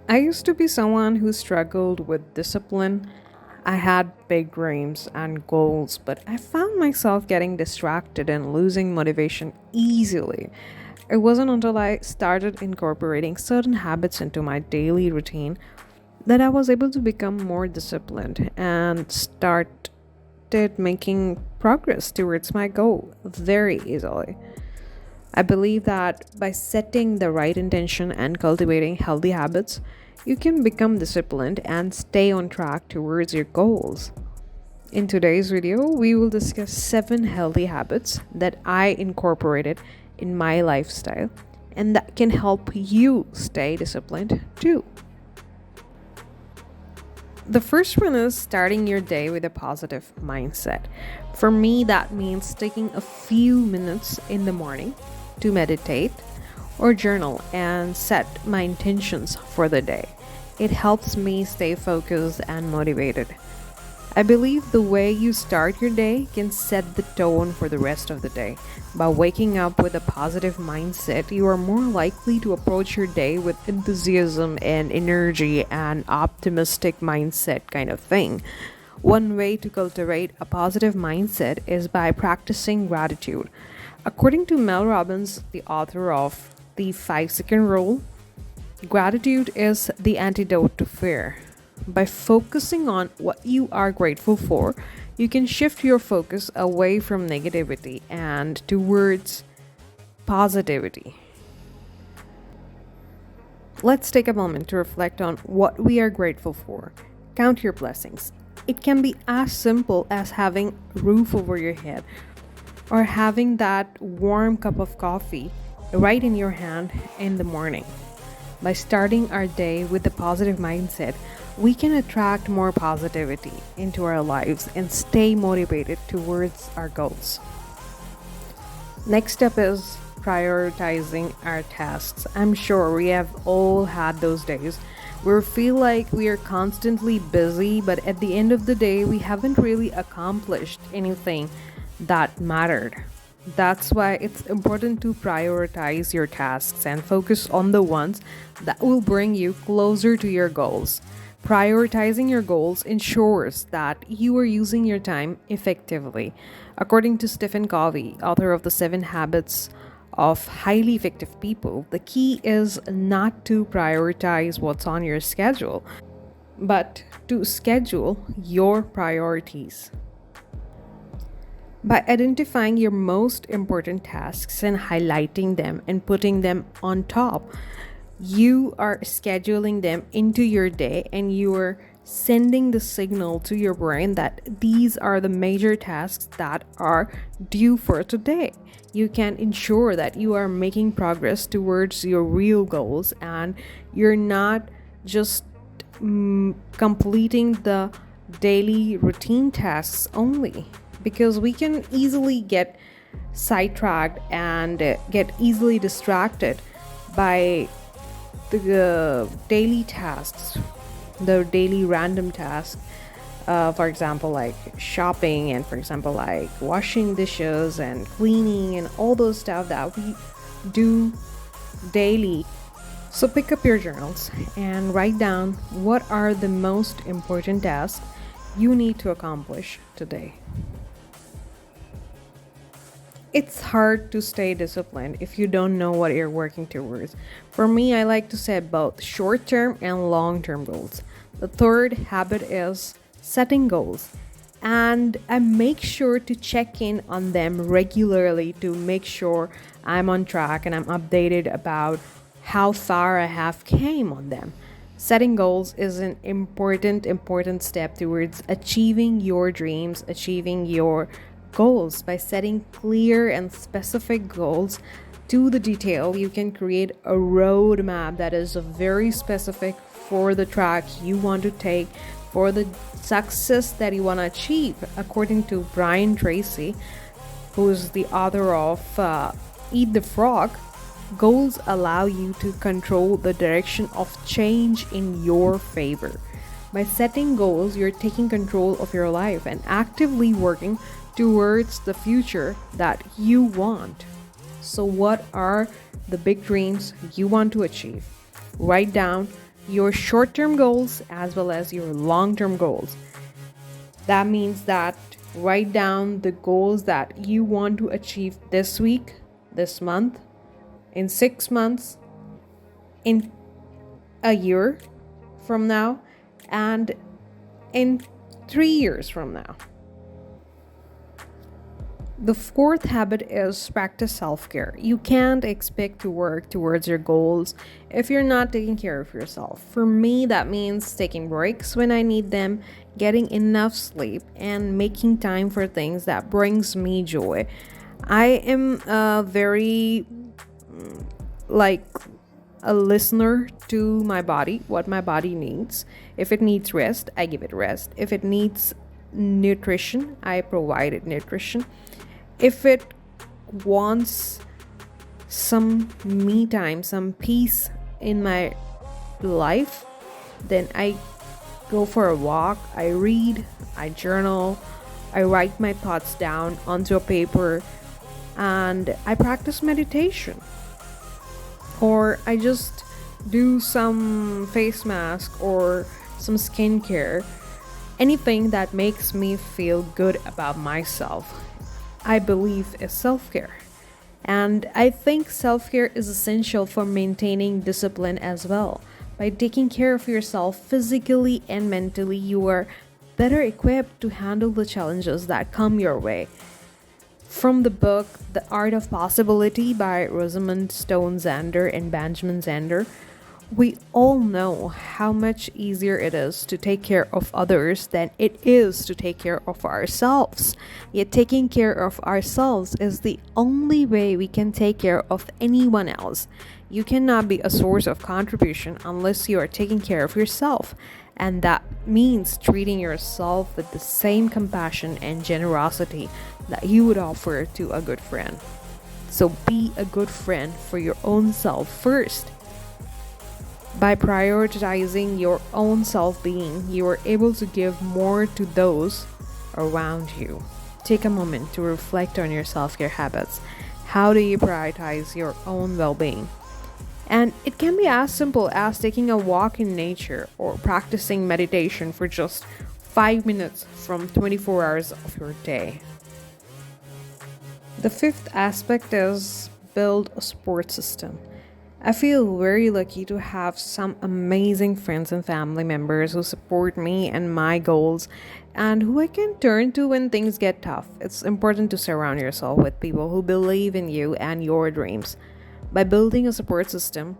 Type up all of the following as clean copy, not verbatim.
I used to be someone who struggled with discipline. I had big dreams and goals, but I found myself getting distracted and losing motivation easily. It wasn't until I started incorporating certain habits into my daily routine that I was able to become more disciplined and started making progress towards my goal very easily. I believe that by setting the right intention and cultivating healthy habits, you can become disciplined and stay on track towards your goals. In today's video, we will discuss 7 healthy habits that I incorporated in my lifestyle and that can help you stay disciplined too. The first one is starting your day with a positive mindset. For me, that means taking a few minutes in the morning to meditate or journal and set my intentions for the day. It helps me stay focused and motivated. I believe the way you start your day can set the tone for the rest of the day. By waking up with a positive mindset, you are more likely to approach your day with enthusiasm and energy and optimistic mindset kind of thing. One way to cultivate a positive mindset is by practicing gratitude. According to Mel Robbins, the author of the 5-second rule, gratitude is the antidote to fear. By focusing on what you are grateful for, you can shift your focus away from negativity and towards positivity. Let's take a moment to reflect on what we are grateful for. Count your blessings. It can be as simple as having a roof over your head or having that warm cup of coffee right in your hand in the morning. By starting our day with a positive mindset, we can attract more positivity into our lives and stay motivated towards our goals. Next step is prioritizing our tasks. I'm sure we have all had those days where we feel like we are constantly busy, but at the end of the day, we haven't really accomplished anything that mattered. That's why it's important to prioritize your tasks and focus on the ones that will bring you closer to your goals. Prioritizing your goals ensures that you are using your time effectively. According to Stephen Covey, author of the 7 Habits of Highly Effective People, the key is not to prioritize what's on your schedule, but to schedule your priorities. By identifying your most important tasks and highlighting them and putting them on top, you are scheduling them into your day and you are sending the signal to your brain that these are the major tasks that are due for today. You can ensure that you are making progress towards your real goals and you're not just completing the daily routine tasks only, because we can easily get sidetracked and get easily distracted by the daily tasks, the daily random tasks, for example, like shopping, and for example, like washing dishes and cleaning and all those stuff that we do daily. So pick up your journals and write down what are the most important tasks you need to accomplish today. It's hard to stay disciplined if you don't know what you're working towards. For me, I like to set both short-term and long-term goals. The third habit is setting goals, and I make sure to check in on them regularly to make sure I'm on track and I'm updated about how far I have came on them. Setting goals is an important step towards achieving your dreams, achieving your goals. By setting clear and specific goals to the detail, you can create a roadmap that is very specific for the track you want to take, for the success that you want to achieve. According to Brian Tracy, who's the author of Eat the Frog, goals allow you to control the direction of change in your favor. By setting goals, you're taking control of your life and actively working towards the future that you want. So what are the big dreams you want to achieve? Write down your short term goals as well as your long term goals. That means that write down the goals that you want to achieve this week, this month, in 6 months, in a year from now, and in 3 years from now. The fourth habit is practice self care. You can't expect to work towards your goals if you're not taking care of yourself. For me, that means taking breaks when I need them, getting enough sleep, and making time for things that brings me joy. I am very like a listener to my body, what my body needs. If it needs rest, I give it rest. If it needs nutrition, I provide it nutrition. If it wants some me time, some peace in my life, then I go for a walk, I read, I journal, I write my thoughts down onto a paper, and I practice meditation. Or I just do some face mask or some skincare, anything that makes me feel good about myself, I believe is self-care. And I think self-care is essential for maintaining discipline as well. By taking care of yourself physically and mentally, you are better equipped to handle the challenges that come your way. From the book The Art of Possibility by Rosamund Stone Zander and Benjamin Zander, we all know how much easier it is to take care of others than it is to take care of ourselves. Yet taking care of ourselves is the only way we can take care of anyone else. You cannot be a source of contribution unless you are taking care of yourself. And that means treating yourself with the same compassion and generosity that you would offer to a good friend. So be a good friend for your own self first. By prioritizing your own self-being, you are able to give more to those around you. Take a moment to reflect on your self-care habits. How do you prioritize your own well-being? And it can be as simple as taking a walk in nature or practicing meditation for just 5 minutes from 24 hours of your day. The fifth aspect is build a support system. I feel very lucky to have some amazing friends and family members who support me and my goals and who I can turn to when things get tough. It's important to surround yourself with people who believe in you and your dreams. By building a support system,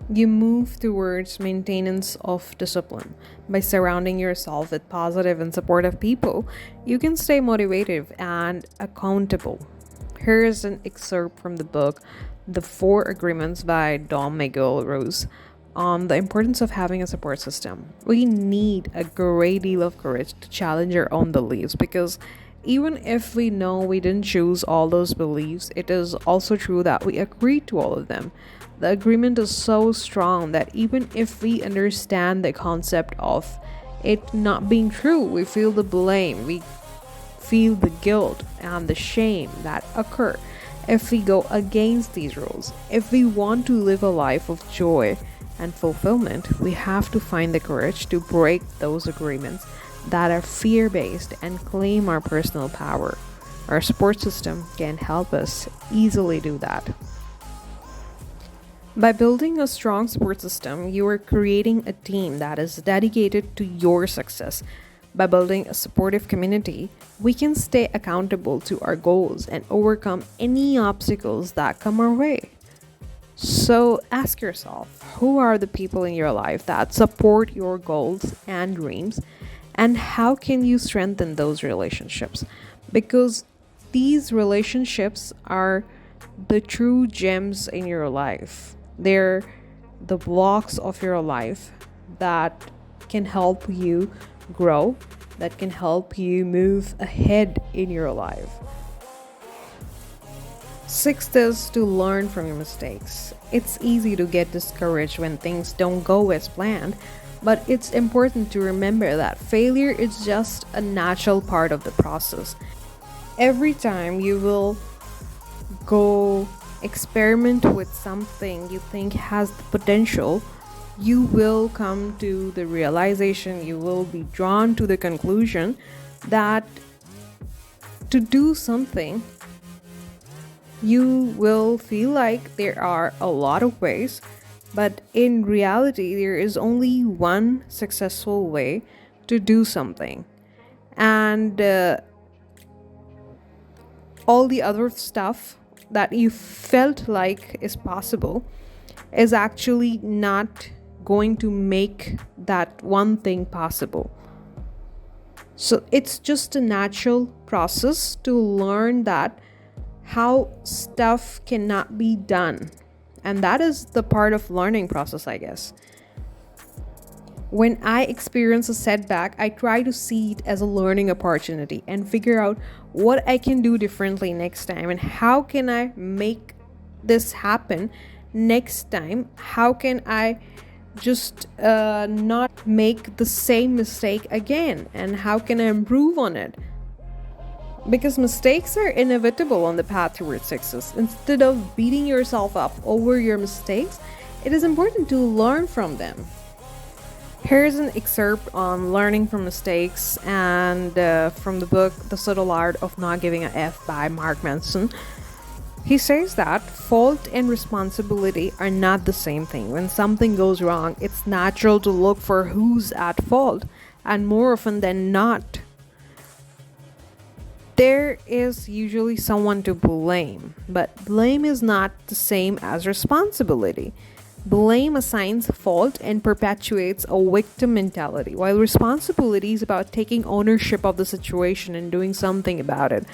you move towards maintenance of discipline. By surrounding yourself with positive and supportive people, you can stay motivated and accountable. Here is an excerpt from the book The Four Agreements by Don Miguel Ruiz on the importance of having a support system. We need a great deal of courage to challenge our own beliefs because even if we know we didn't choose all those beliefs, it is also true that we agreed to all of them. The agreement is so strong that even if we understand the concept of it not being true, we feel the blame, we feel the guilt and the shame that occur if we go against these rules. If we want to live a life of joy and fulfillment, we have to find the courage to break those agreements that are fear-based and claim our personal power. Our support system can help us easily do that. By building a strong support system, you are creating a team that is dedicated to your success. By building a supportive community, we can stay accountable to our goals and overcome any obstacles that come our way. So ask yourself, who are the people in your life that support your goals and dreams? And how can you strengthen those relationships? Because these relationships are the true gems in your life. They're the blocks of your life that can help you grow, that can help you move ahead in your life. Sixth is to learn from your mistakes. It's easy to get discouraged when things don't go as planned, but it's important to remember that failure is just a natural part of the process. Every time you will go experiment with something you think has the potential you will come to the realization, you will be drawn to the conclusion that to do something, you will feel like there are a lot of ways, but in reality, there is only one successful way to do something. And all the other stuff that you felt like is possible is actually not going to make that one thing possible. So it's just a natural process to learn that how stuff cannot be done. And that is the part of learning process, I guess. When I experience a setback, I try to see it as a learning opportunity and figure out what I can do differently next time and how can I make this happen next time. How can I just not make the same mistake again, and how can I improve on it? Because mistakes are inevitable on the path towards success. Instead of beating yourself up over your mistakes, it is important to learn from them. Here's an excerpt on learning from mistakes and from the book The Subtle Art of Not Giving a F by Mark Manson. He says that fault and responsibility are not the same thing. When something goes wrong, it's natural to look for who's at fault, and more often than not, there is usually someone to blame. But blame is not the same as responsibility. Blame assigns fault and perpetuates a victim mentality, while responsibility is about taking ownership of the situation and doing something about it.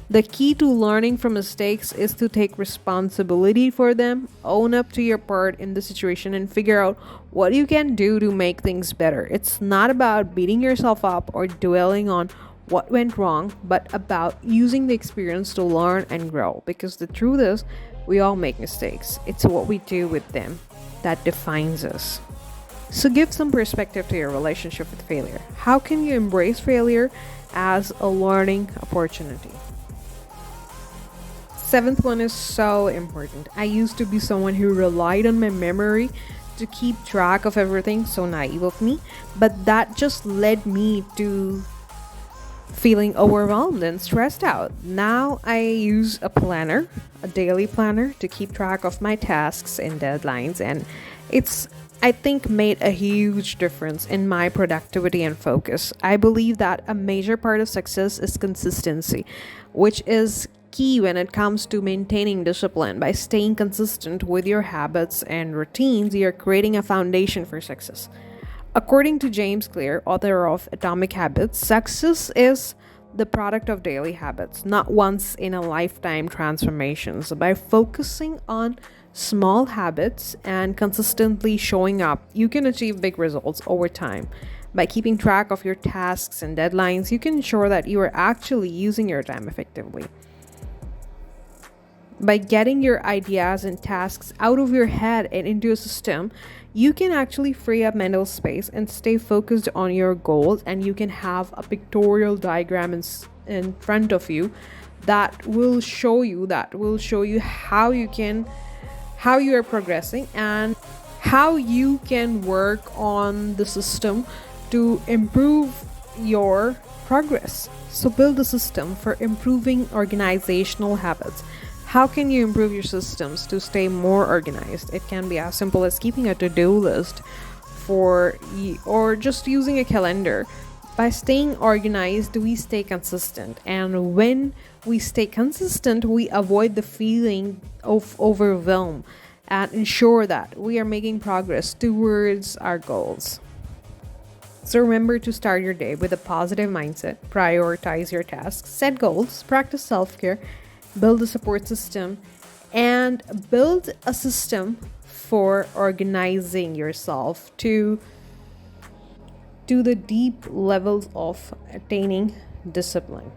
The key to learning from mistakes is to take responsibility for them, own up to your part in the situation, and figure out what you can do to make things better. It's not about beating yourself up or dwelling on what went wrong, but about using the experience to learn and grow. Because the truth is, we all make mistakes. It's what we do with them that defines us. So give some perspective to your relationship with failure. How can you embrace failure as a learning opportunity? Seventh one is so important. I used to be someone who relied on my memory to keep track of everything, so naive of me, but that just led me to feeling overwhelmed and stressed out. Now I use a planner, a daily planner, to keep track of my tasks and deadlines, and it's, I think, made a huge difference in my productivity and focus. I believe that a major part of success is consistency, which is key when it comes to maintaining discipline. By staying consistent with your habits and routines, you're creating a foundation for success. According to James Clear, author of Atomic Habits, success is the product of daily habits, not once in a lifetime transformations. By focusing on small habits and consistently showing up, you can achieve big results over time. By keeping track of your tasks and deadlines, you can ensure that you are actually using your time effectively. By getting your ideas and tasks out of your head and into a system, you can actually free up mental space and stay focused on your goals, and you can have a pictorial diagram in front of you that will show you how you are progressing and how you can work on the system to improve your progress. So build a system for improving organizational habits. How can you improve your systems to stay more organized? It can be as simple as keeping a to-do list or just using a calendar. By staying organized, we stay consistent. And when we stay consistent, we avoid the feeling of overwhelm and ensure that we are making progress towards our goals. So remember to start your day with a positive mindset, prioritize your tasks, set goals, practice self-care, build a support system, and build a system for organizing yourself to the deep levels of attaining discipline.